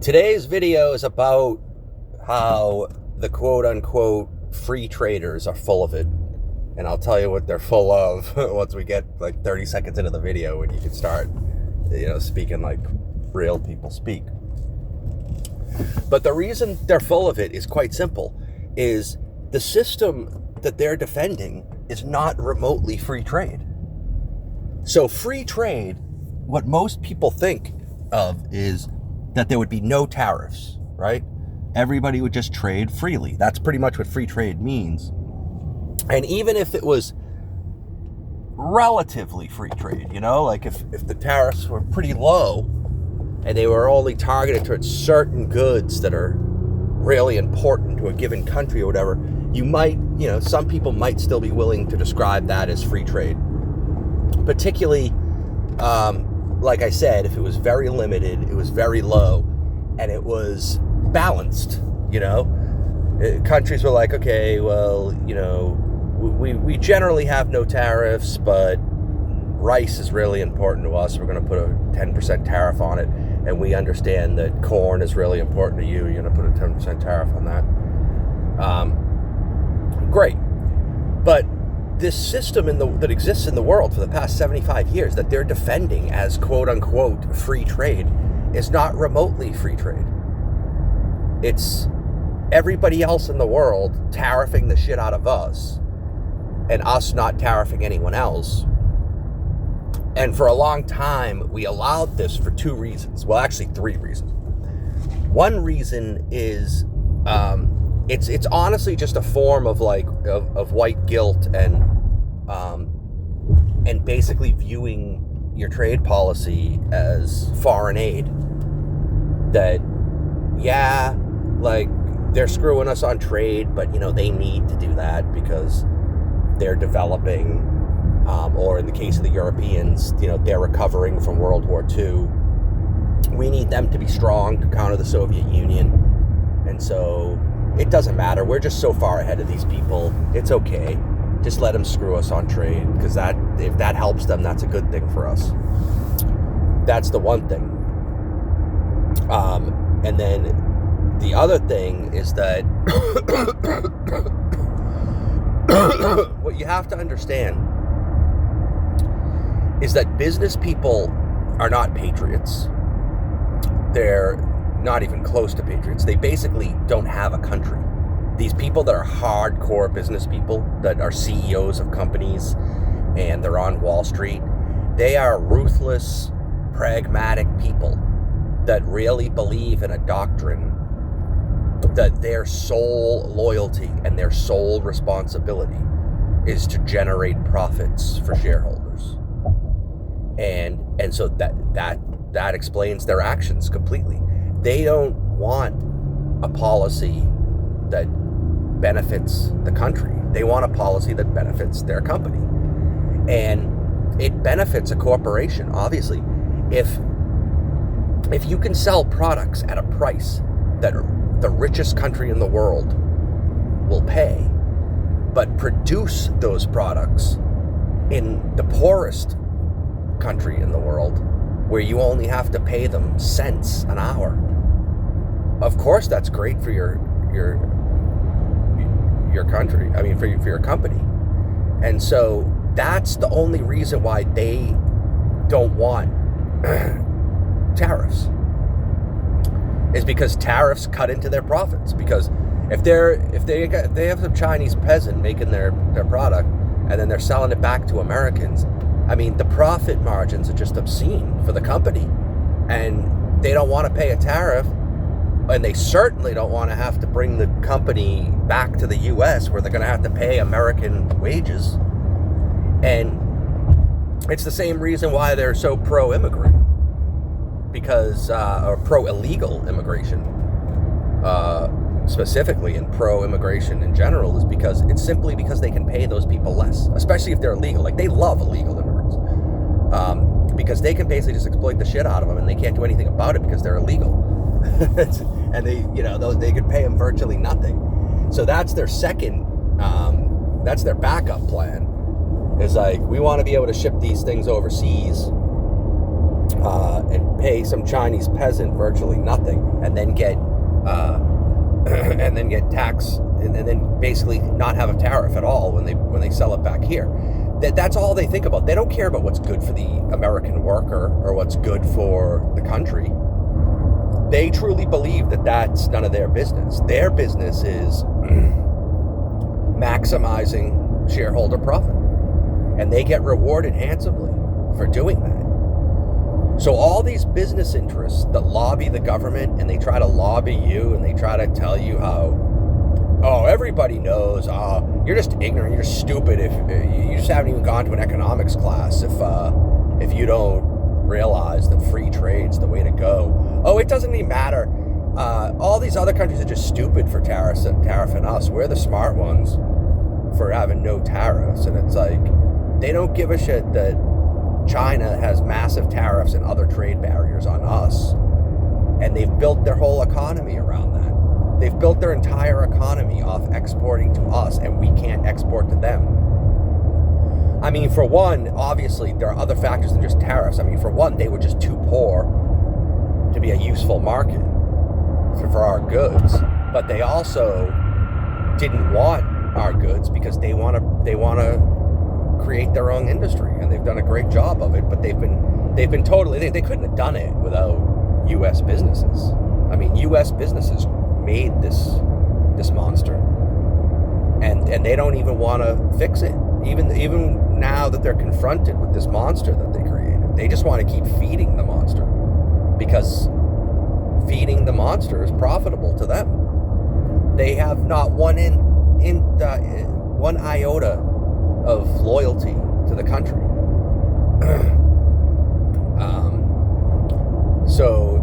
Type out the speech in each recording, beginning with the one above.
Today's video is about how the quote-unquote free traders are full of it. And I'll tell you what they're full of once we get like 30 seconds into the video, and you can start, speaking like real people speak. But the reason they're full of it is quite simple, is the system that they're defending is not remotely free trade. So free trade, what most people think of is that there would be no tariffs, right? Everybody would just trade freely. That's pretty much what free trade means. And even if it was relatively free trade, like if the tariffs were pretty low and they were only targeted towards certain goods that are really important to a given country or whatever, you might, some people might still be willing to describe that as free trade. Particularly, like I said, if it was very limited, it was very low, and it was balanced, countries were like, okay, well, we generally have no tariffs, but rice is really important to us. We're going to put a 10% tariff on it, and we understand that corn is really important to you. You're going to put a 10% tariff on that. Great. But this system that exists in the world for the past 75 years that they're defending as quote-unquote free trade is not remotely free trade. It's everybody else in the world tariffing the shit out of us and us not tariffing anyone else. And for a long time, we allowed this for two reasons. Well, actually, three reasons. One reason is it's honestly just a form of of white guilt and basically viewing your trade policy as foreign aid. That, yeah, they're screwing us on trade, but they need to do that because they're developing, or in the case of the Europeans, they're recovering from World War II. We need them to be strong to counter the Soviet Union, and so it doesn't matter. We're just so far ahead of these people. It's okay. Just let them screw us on trade, because if that helps them, that's a good thing for us. That's the one thing. And then the other thing is that what you have to understand is that business people are not patriots. They're not even close to patriots. They basically don't have a country. These people that are hardcore business people, that are CEOs of companies and they're on Wall Street, they are ruthless, pragmatic people that really believe in a doctrine that their sole loyalty and their sole responsibility is to generate profits for shareholders. And so that explains their actions completely. They don't want a policy that benefits the country. They want a policy that benefits their company. And it benefits a corporation, obviously. If you can sell products at a price that the richest country in the world will pay, but produce those products in the poorest country in the world, where you only have to pay them cents an hour, of course that's great for your country. I mean, for your company. And so that's the only reason why they don't want tariffs, is because tariffs cut into their profits. Because if they have some Chinese peasant making their product and then they're selling it back to Americans, I mean, the profit margins are just obscene for the company, and they don't want to pay a tariff, and they certainly don't want to have to bring the company back to the U.S. where they're going to have to pay American wages. And it's the same reason why they're so pro-immigrant, because or pro-illegal immigration, specifically, and pro-immigration in general, is because it's simply because they can pay those people less, especially if they're illegal. Like, they love illegal immigrants, because they can basically just exploit the shit out of them, and they can't do anything about it because they're illegal. And they could pay them virtually nothing. So that's their second, that's their backup plan. Is like, we want to be able to ship these things overseas and pay some Chinese peasant virtually nothing, and then get tax, and then basically not have a tariff at all when they sell it back here. That's all they think about. They don't care about what's good for the American worker or what's good for the country. They truly believe that that's none of their business. Their business is maximizing shareholder profit, and they get rewarded handsomely for doing that. So all these business interests that lobby the government, and they try to lobby you, and they try to tell you how, oh, everybody knows, you're just ignorant, you're stupid, if you just haven't even gone to an economics class if you don't realize that free trade's the way to go. Oh, it doesn't even matter. All these other countries are just stupid for tariffing us. We're the smart ones for having no tariffs. And it's like, they don't give a shit that China has massive tariffs and other trade barriers on us. And they've built their whole economy around that. They've built their entire economy off exporting to us, and we can't export to them. I mean, for one, obviously, there are other factors than just tariffs. I mean, for one, they were just too poor to be a useful market for our goods. But they also didn't want our goods because they want to create their own industry, and they've done a great job of it. But they've been totally, they couldn't have done it without U.S. businesses. I mean, U.S. businesses made this monster, and they don't even want to fix it. Even now that they're confronted with this monster that they created, they just want to keep feeding the monster, because feeding the monster is profitable to them. They have not one iota of loyalty to the country. So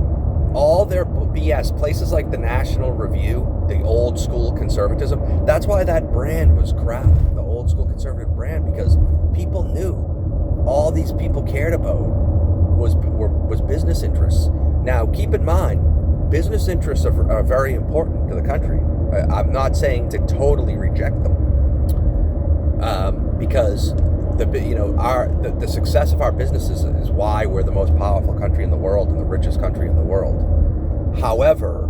all their BS, places like the National Review, the old school conservatism, that's why that brand was crap, the old school conservative brand, because people knew all these people cared about was business interests. Now, keep in mind, business interests are very important to the country. I'm not saying to totally reject them, because the success of our businesses is why we're the most powerful country in the world and the richest country in the world. However,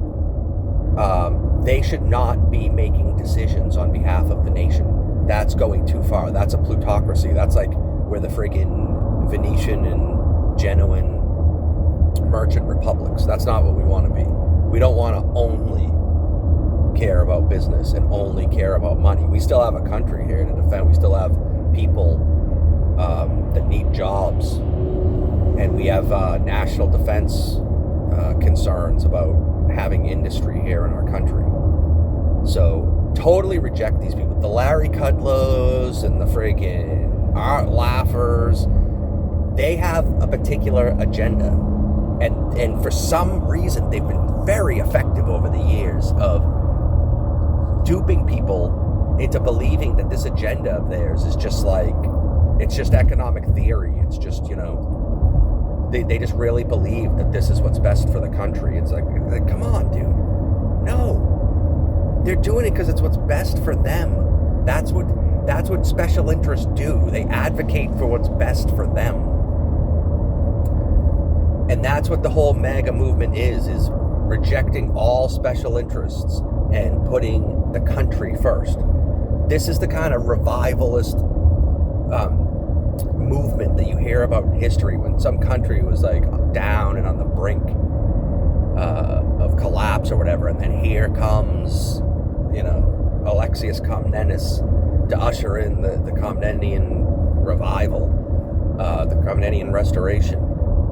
they should not be making decisions on behalf of the nation. That's going too far. That's a plutocracy. That's like we're the friggin' Venetian and Genoan merchant republics. That's not what we want to be. We don't want to only care about business and only care about money. We still have a country here to defend. We still have people that need jobs, and we have national defense concerns about having industry here in our country. So totally reject these people. The Larry Kudlows and the friggin' Art Laughers, they have a particular agenda, and for some reason they've been very effective over the years of duping people into believing that this agenda of theirs is just like, it's just economic theory. It's just, they just really believe that this is what's best for the country. It's like come on, dude. No. They're doing it because it's what's best for them. That's what special interests do. They advocate for what's best for them. And that's what the whole MAGA movement is rejecting all special interests and putting the country first. This is the kind of revivalist movement that you hear about in history, when some country was like down and on the brink of collapse or whatever, and then here comes, Alexius Comnenus to usher in the Comnenian revival, the Comnenian restoration.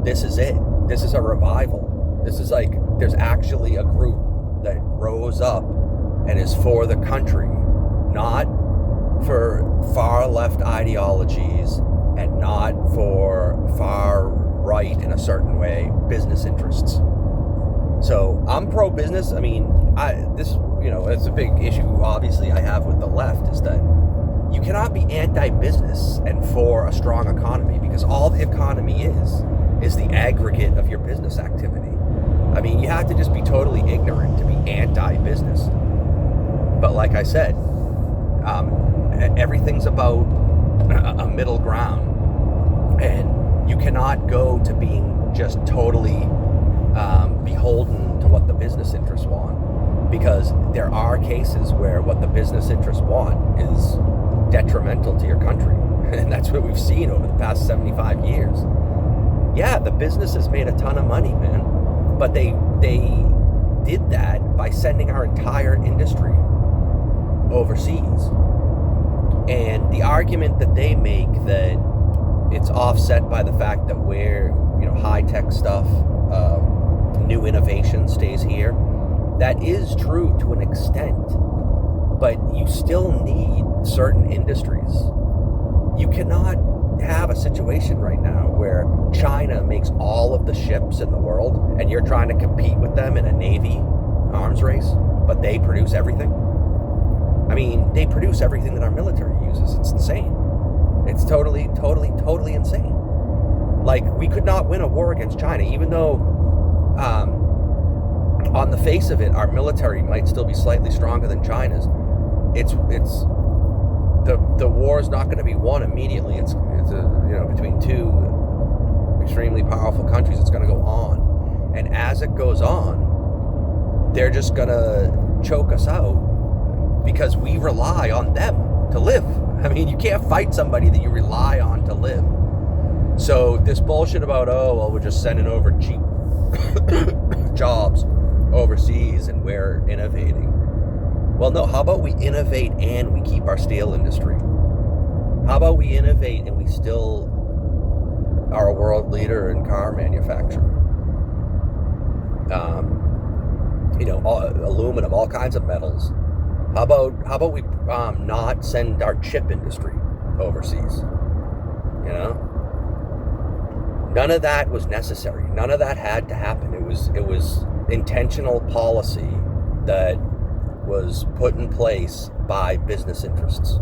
This is it. This is a revival. This is like, there's actually a group that rose up and is for the country, not for far left ideologies and not for far right in a certain way business interests. So I'm pro-business. I mean, it's a big issue obviously I have with the left, is that you cannot be anti-business and for a strong economy, because all the economy is the aggregate of your business activity. I mean, you have to just be totally ignorant to be anti-business. But like I said, everything's about a middle ground, and you cannot go to being just totally beholden to what the business interests want, because there are cases where what the business interests want is detrimental to your country, and that's what we've seen over the past 75 years. Yeah, the business has made a ton of money, man, but they did that by sending our entire industry overseas. And the argument that they make that it's offset by the fact that we're, high-tech stuff, new innovation stays here, that is true to an extent, but you still need certain industries. You cannot have a situation right now where China makes all of the ships in the world and you're trying to compete with them in a Navy arms race, but they produce everything. I mean, they produce everything that our military uses. It's insane. It's totally insane. Like, we could not win a war against China, even though on the face of it, our military might still be slightly stronger than China's. The war is not going to be won immediately. It's between two extremely powerful countries. It's going to go on, and as it goes on, they're just going to choke us out because we rely on them to live. I mean, you can't fight somebody that you rely on to live. So this bullshit about, we're just sending over cheap jobs overseas and we're innovating. Well, no, how about we innovate and we keep our steel industry? How about we innovate and we still are a world leader in car manufacturing? Aluminum, all kinds of metals. How about we not send our chip industry overseas? None of that was necessary. None of that had to happen. It was intentional policy that was put in place by business interests.